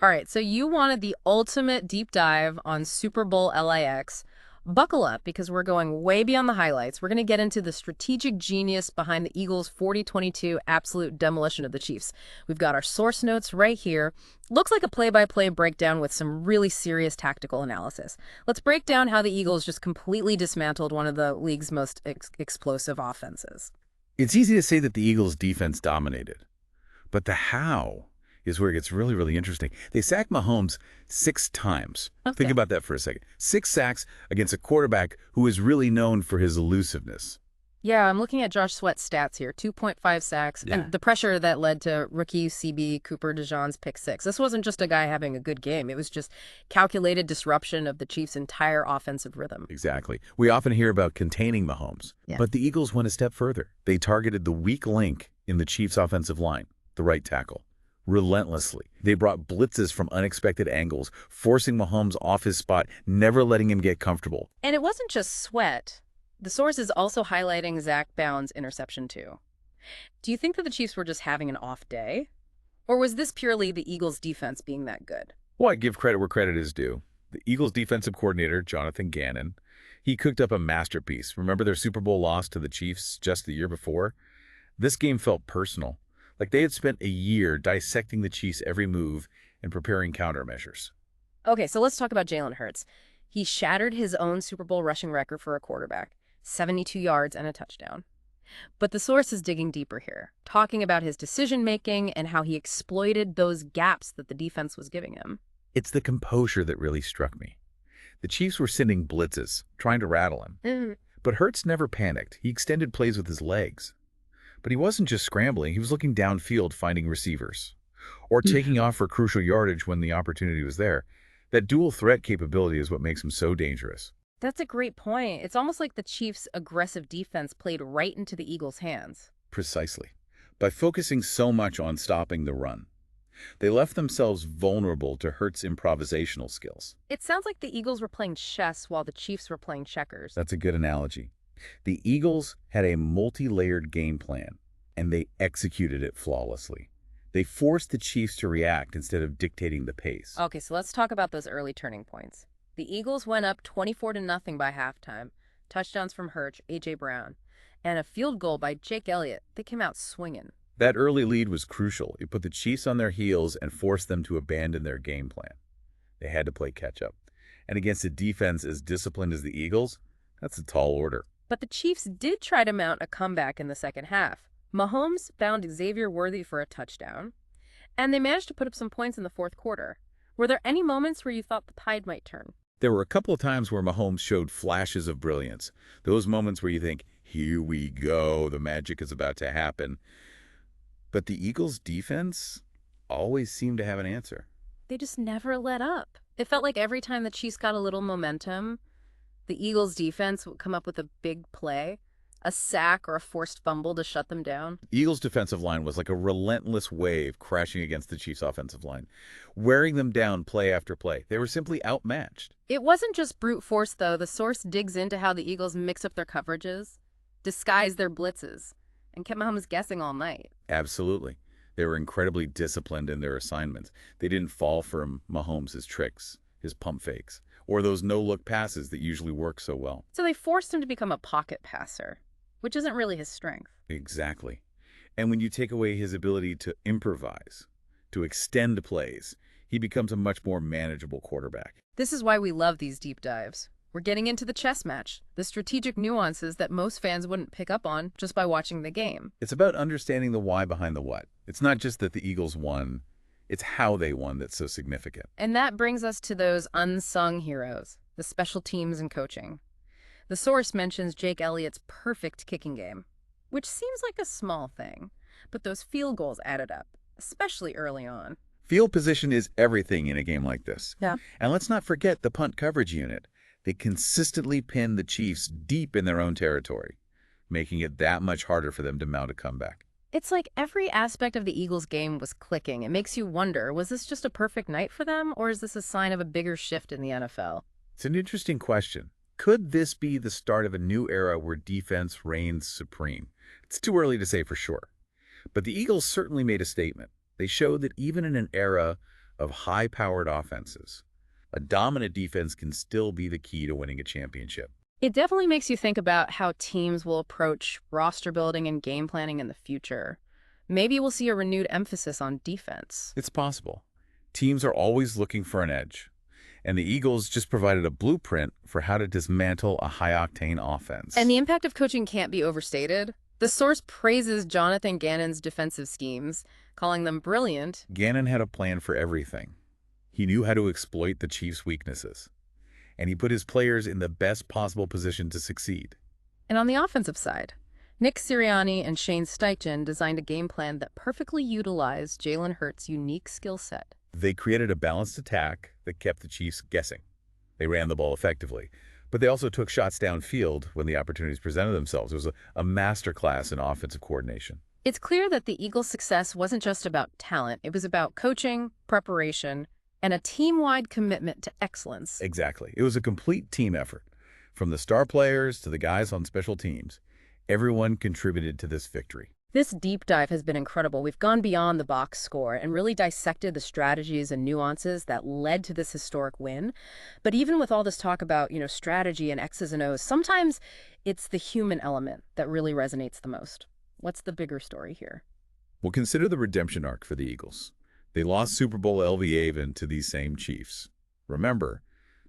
All right, so you wanted the ultimate deep dive on Super Bowl LIX. Buckle up because we're going way beyond the highlights. We're going to get into the strategic genius behind the Eagles' 40-22 absolute demolition of the Chiefs. We've got our source notes right here. Looks like a play-by-play breakdown with some really serious tactical analysis. Let's break down how the Eagles just completely dismantled one of the league's most explosive offenses. It's easy to say that the Eagles' defense dominated, but the how is where it gets really, really interesting. They sacked Mahomes 6 times. Think Okay. about that for a second. 6 sacks against a quarterback who is really known for his elusiveness. Yeah, I'm looking at Josh Sweat's stats here. 2.5 sacks, Yeah. and the pressure that led to rookie CB Cooper DeJean's pick six. This wasn't just a guy having a good game. It was just calculated disruption of the Chiefs' entire offensive rhythm. Exactly. We often hear about containing Mahomes, Yeah. but the Eagles went a step further. They targeted the weak link in the Chiefs' offensive line, the right tackle, relentlessly. They brought blitzes from unexpected angles, forcing Mahomes off his spot, never letting him get comfortable. And it wasn't just Sweat. The source is also highlighting Zach Bound's interception, too. Do you think that the Chiefs were just having an off day? Or was this purely the Eagles' defense being that good? Well, I give credit where credit is due. The Eagles' defensive coordinator, Jonathan Gannon, he cooked up a masterpiece. Remember their Super Bowl loss to the Chiefs just the year before? This game felt personal, like they had spent a year dissecting the Chiefs' every move and preparing countermeasures. Okay, so let's talk about Jalen Hurts. He shattered his own Super Bowl rushing record for a quarterback, 72 yards and a touchdown. But the source is digging deeper here, talking about his decision-making and how he exploited those gaps that the defense was giving him. It's the composure that really struck me. The Chiefs were sending blitzes, trying to rattle him. But Hurts never panicked. He extended plays with his legs. But he wasn't just scrambling. He was looking downfield, finding receivers, or taking off for crucial yardage when the opportunity was there. That dual threat capability is what makes him so dangerous. That's a great point. It's almost like the Chiefs' aggressive defense played right into the Eagles' hands. Precisely. By focusing so much on stopping the run, they left themselves vulnerable to Hurts' improvisational skills. It sounds like the Eagles were playing chess while the Chiefs were playing checkers. That's a good analogy. The Eagles had a multi-layered game plan, and they executed it flawlessly. They forced the Chiefs to react instead of dictating the pace. Okay, so let's talk about those early turning points. The Eagles went up 24-0 by halftime. Touchdowns from Hurts, A.J. Brown, and a field goal by Jake Elliott. They came out swinging. That early lead was crucial. It put the Chiefs on their heels and forced them to abandon their game plan. They had to play catch-up. And against a defense as disciplined as the Eagles, that's a tall order. But the Chiefs did try to mount a comeback in the second half. Mahomes found Xavier Worthy for a touchdown, and they managed to put up some points in the fourth quarter. Were there any moments where you thought the tide might turn? There were a couple of times where Mahomes showed flashes of brilliance. Those moments where you think, here we go, the magic is about to happen. But the Eagles' defense always seemed to have an answer. They just never let up. It felt like every time the Chiefs got a little momentum, the Eagles' defense would come up with a big play, a sack or a forced fumble to shut them down. The Eagles' defensive line was like a relentless wave crashing against the Chiefs' offensive line, wearing them down play after play. They were simply outmatched. It wasn't just brute force, though. The source digs into how the Eagles mix up their coverages, disguise their blitzes, and kept Mahomes guessing all night. Absolutely. They were incredibly disciplined in their assignments. They didn't fall for Mahomes' tricks, his pump fakes, or those no-look passes that usually work so well. So they forced him to become a pocket passer, which isn't really his strength. Exactly. And when you take away his ability to improvise, to extend plays, he becomes a much more manageable quarterback. This is why we love these deep dives. We're getting into the chess match, the strategic nuances that most fans wouldn't pick up on just by watching the game. It's about understanding the why behind the what. It's not just that the Eagles won, it's how they won that's so significant. And that brings us to those unsung heroes, the special teams and coaching. The source mentions Jake Elliott's perfect kicking game, which seems like a small thing, but those field goals added up, especially early on. Field position is everything in a game like this. Yeah. And let's not forget the punt coverage unit. They consistently pinned the Chiefs deep in their own territory, making it that much harder for them to mount a comeback. It's like every aspect of the Eagles' game was clicking. It makes you wonder, was this just a perfect night for them, or is this a sign of a bigger shift in the NFL? It's an interesting question. Could this be the start of a new era where defense reigns supreme? It's too early to say for sure. But the Eagles certainly made a statement. They showed that even in an era of high-powered offenses. A dominant defense can still be the key to winning a championship. It definitely makes you think about how teams will approach roster building and game planning in the future. Maybe we'll see a renewed emphasis on defense. It's possible. Teams are always looking for an edge, and the Eagles just provided a blueprint for how to dismantle a high-octane offense. And the impact of coaching can't be overstated. The source praises Jonathan Gannon's defensive schemes, calling them brilliant. Gannon had a plan for everything. He knew how to exploit the Chiefs' weaknesses, and he put his players in the best possible position to succeed. And on the offensive side, Nick Sirianni and Shane Steichen designed a game plan that perfectly utilized Jalen Hurts' unique skill set. They created a balanced attack that kept the Chiefs guessing. They ran the ball effectively, but they also took shots downfield when the opportunities presented themselves. It was a masterclass in offensive coordination. It's clear that the Eagles' success wasn't just about talent. It was about coaching, preparation, and a team-wide commitment to excellence. Exactly. It was a complete team effort. From the star players to the guys on special teams, everyone contributed to this victory. This deep dive has been incredible. We've gone beyond the box score and really dissected the strategies and nuances that led to this historic win. But even with all this talk about, strategy and X's and O's, sometimes it's the human element that really resonates the most. What's the bigger story here? Well, consider the redemption arc for the Eagles. They lost Super Bowl LIX to these same Chiefs. Remember,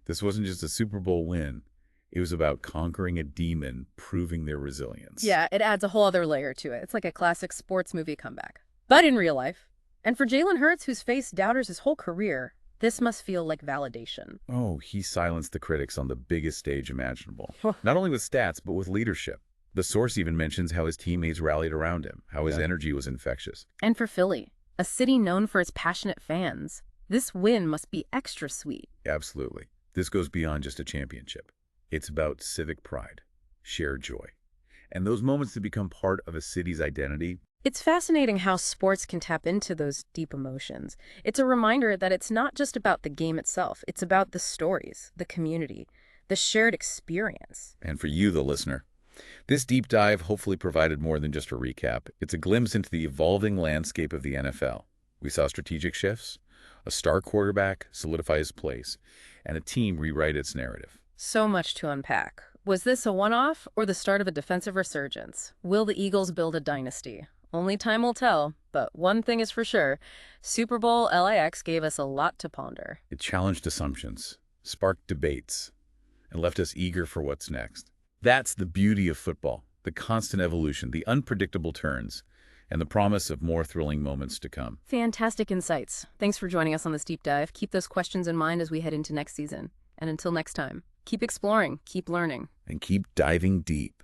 this wasn't just a Super Bowl win. It was about conquering a demon, proving their resilience. Yeah, it adds a whole other layer to it. It's like a classic sports movie comeback. But in real life, and for Jalen Hurts, who's faced doubters his whole career, this must feel like validation. Oh, he silenced the critics on the biggest stage imaginable. Not only with stats, but with leadership. The source even mentions how his teammates rallied around him, how his energy was infectious. And for Philly, a city known for its passionate fans, this win must be extra sweet. Absolutely. This goes beyond just a championship. It's about civic pride, shared joy, and those moments that become part of a city's identity. It's fascinating how sports can tap into those deep emotions. It's a reminder that it's not just about the game itself. It's about the stories, the community, the shared experience. And for you, the listener, this deep dive hopefully provided more than just a recap. It's a glimpse into the evolving landscape of the NFL. We saw strategic shifts, a star quarterback solidify his place, and a team rewrite its narrative. So much to unpack. Was this a one-off or the start of a defensive resurgence? Will the Eagles build a dynasty? Only time will tell, but one thing is for sure, Super Bowl LIX gave us a lot to ponder. It challenged assumptions, sparked debates, and left us eager for what's next. That's the beauty of football, the constant evolution, the unpredictable turns, and the promise of more thrilling moments to come. Fantastic insights. Thanks for joining us on this deep dive. Keep those questions in mind as we head into next season. And until next time, keep exploring, keep learning, and keep diving deep.